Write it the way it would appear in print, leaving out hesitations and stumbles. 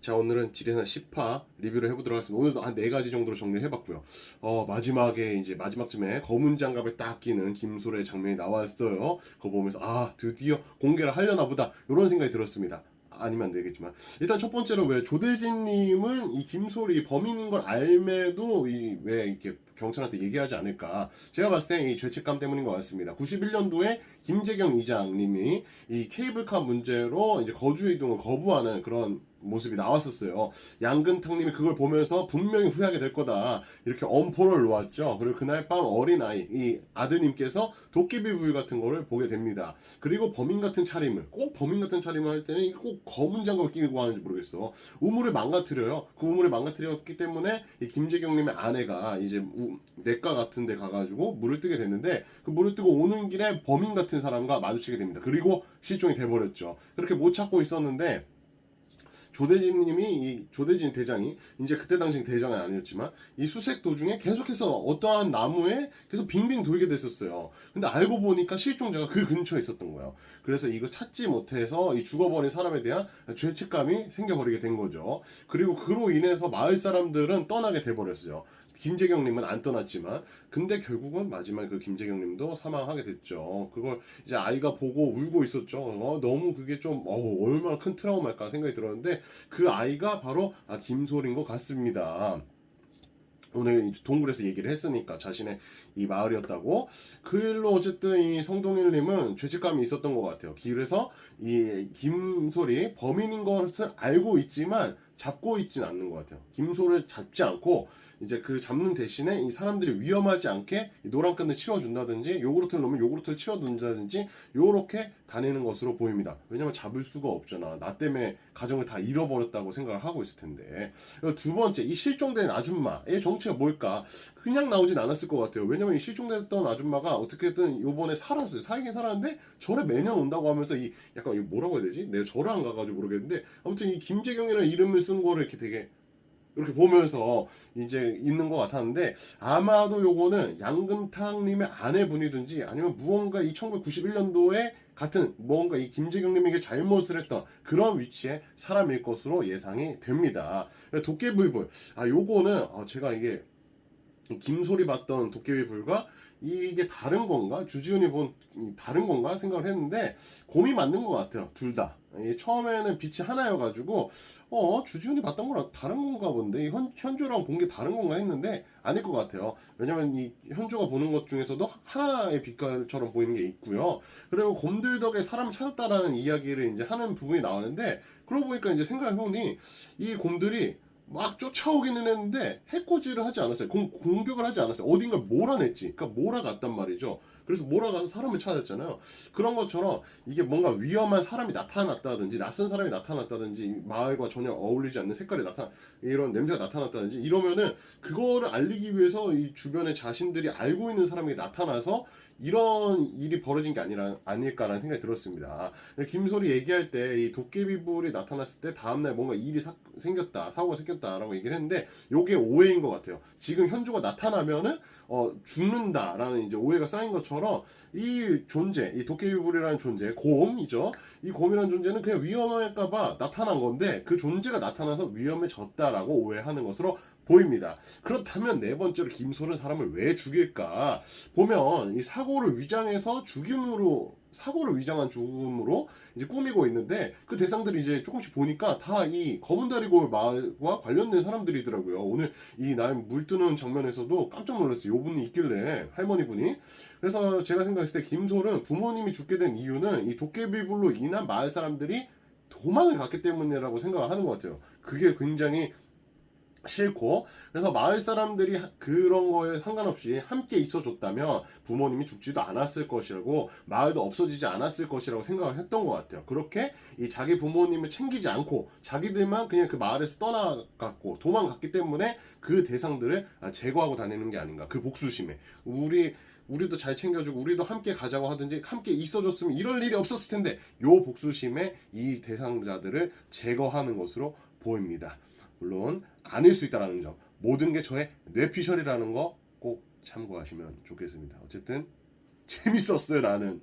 자, 오늘은 지리산 10화 리뷰를 해보도록 하겠습니다. 오늘도 한 4가지 정도로 정리를 해봤고요. 마지막에 이제 마지막쯤에 검은 장갑을 딱 끼는 김소래의 장면이 나왔어요. 그거 보면서 드디어 공개를 하려나 보다 이런 생각이 들었습니다. 아니면 안 되겠지만 일단 첫 번째로 왜 조대진님은 이 김소리 범인인 걸 알매도 왜 이렇게 경찰한테 얘기하지 않을까? 제가 봤을 때 이 죄책감 때문인 것 같습니다. 91년도에 김재경 이장님이 이 케이블카 문제로 이제 거주 이동을 거부하는 그런 모습이 나왔었어요. 양근탁님이 그걸 보면서 분명히 후회하게 될 거다 이렇게 엄포를 놓았죠. 그리고 그날 밤 어린아이 이 아드님께서 도깨비 부위 같은 거를 보게 됩니다. 그리고 범인 같은 차림을 꼭 범인 같은 차림을 할 때는 꼭 검은 장갑을 끼고 하는지 모르겠어. 우물을 망가뜨려요. 그 우물을 망가뜨렸기 때문에 이 김재경님의 아내가 이제 냇가 같은 데 가가지고 물을 뜨게 됐는데 그 물을 뜨고 오는 길에 범인 같은 사람과 마주치게 됩니다. 그리고 실종이 돼버렸죠. 그렇게 못 찾고 있었는데 조대진 대장이 이제 그때 당시 대장은 아니었지만 이 수색 도중에 계속해서 어떠한 나무에 계속 빙빙 돌게 됐었어요. 근데 알고 보니까 실종자가 그 근처에 있었던 거예요. 그래서 이거 찾지 못해서 이 죽어버린 사람에 대한 죄책감이 생겨버리게 된 거죠. 그리고 그로 인해서 마을 사람들은 떠나게 돼버렸어요. 김재경님은 안 떠났지만 근데 결국은 마지막에 그 김재경님도 사망하게 됐죠. 그걸 이제 아이가 보고 울고 있었죠. 너무 그게 좀 얼마나 큰 트라우마일까 생각이 들었는데 그 아이가 바로 김소린 것 같습니다. 오늘 동굴에서 얘기를 했으니까 자신의 이 마을이었다고. 그 일로 어쨌든 이 성동일님은 죄책감이 있었던 것 같아요. 그래서 이 김솔이 범인인 것을 알고 있지만 잡고 있진 않는 것 같아요. 김솔을 잡지 않고 이제 그 잡는 대신에 이 사람들이 위험하지 않게 노란 끈을 치워준다든지 요구르트를 넣으면 요구르트를 치워둔다든지 요렇게 다니는 것으로 보입니다. 왜냐면 잡을 수가 없잖아. 나 때문에 가정을 다 잃어버렸다고 생각을 하고 있을 텐데. 두 번째, 이 실종된 아줌마의 정체가 뭘까? 그냥 나오진 않았을 것 같아요. 왜냐면 이 실종됐던 아줌마가 어떻게든 요번에 살았어요. 살긴 살았는데 절에 매년 온다고 하면서 이 약간 이 뭐라고 해야 되지? 내가 절을 안 가가지고 모르겠는데 아무튼 이 김재경이라는 이름을 쓴 거를 이렇게 되게 이렇게 보면서 이제 있는 것 같았는데 아마도 요거는 양근탁님의 아내분이든지 아니면 무언가 이 1991년도에 같은 뭔가 이 김재경님에게 잘못을 했던 그런 위치의 사람일 것으로 예상이 됩니다. 도깨비불 요거는 제가 이게 김소리 봤던 도깨비불과 이게 다른 건가? 주지훈이 본 다른 건가? 생각을 했는데 곰이 맞는 것 같아요. 둘 다. 처음에는 빛이 하나여가지고 주지훈이 봤던 거랑 다른 건가 본데 현주랑 본 게 다른 건가 했는데 아닐 것 같아요. 왜냐면 이 현주가 보는 것 중에서도 하나의 빛깔처럼 보이는 게 있고요. 그리고 곰들 덕에 사람을 찾았다라는 이야기를 이제 하는 부분이 나오는데 그러고 보니까 이제 생각해보니 이 곰들이 막 쫓아오기는 했는데 해코지를 하지 않았어요. 공격을 하지 않았어요. 어딘가 몰아냈지. 그러니까 몰아갔단 말이죠. 그래서 몰아가서 사람을 찾았잖아요. 그런 것처럼 이게 뭔가 위험한 사람이 나타났다든지 낯선 사람이 나타났다든지 마을과 전혀 어울리지 않는 색깔이 이런 냄새가 나타났다든지 이러면은 그거를 알리기 위해서 이 주변에 자신들이 알고 있는 사람이 나타나서 이런 일이 벌어진 게 아닐까라는 생각이 들었습니다. 김소리 얘기할 때 이 도깨비불이 나타났을 때 다음날 뭔가 일이 생겼다, 사고가 생겼다라고 얘기를 했는데 요게 오해인 것 같아요. 지금 현주가 나타나면은 죽는다라는 이제 오해가 쌓인 것처럼 이 존재, 이 도깨비불이라는 존재, 곰이죠. 이 곰이라는 존재는 그냥 위험할까봐 나타난 건데 그 존재가 나타나서 위험해졌다라고 오해하는 것으로 보입니다. 그렇다면 네 번째로 김소는 사람을 왜 죽일까? 보면 이 사고를 위장해서 사고를 위장한 죽음으로 이제 꾸미고 있는데 그 대상들이 이제 조금씩 보니까 다 이 검은다리골 마을과 관련된 사람들이더라고요. 오늘 이 날 물 뜨는 장면에서도 깜짝 놀랐어요. 요 분이 있길래 할머니분이. 그래서 제가 생각했을 때 김솔은 부모님이 죽게 된 이유는 이 도깨비불로 인한 마을 사람들이 도망을 갔기 때문이라고 생각을 하는 것 같아요. 그게 굉장히 싫고 그래서 마을 사람들이 그런 거에 상관없이 함께 있어줬다면 부모님이 죽지도 않았을 것이라고 마을도 없어지지 않았을 것이라고 생각을 했던 것 같아요. 그렇게 이 자기 부모님을 챙기지 않고 자기들만 그냥 그 마을에서 떠나갔고 도망갔기 때문에 그 대상들을 제거하고 다니는 게 아닌가. 그 복수심에 우리도 잘 챙겨주고 우리도 함께 가자고 하든지 함께 있어줬으면 이럴 일이 없었을 텐데 요 복수심에 이 대상자들을 제거하는 것으로 보입니다. 물론 아닐 수 있다는 점, 모든 게 저의 뇌피셜이라는 거 꼭 참고하시면 좋겠습니다. 어쨌든 재밌었어요. 나는.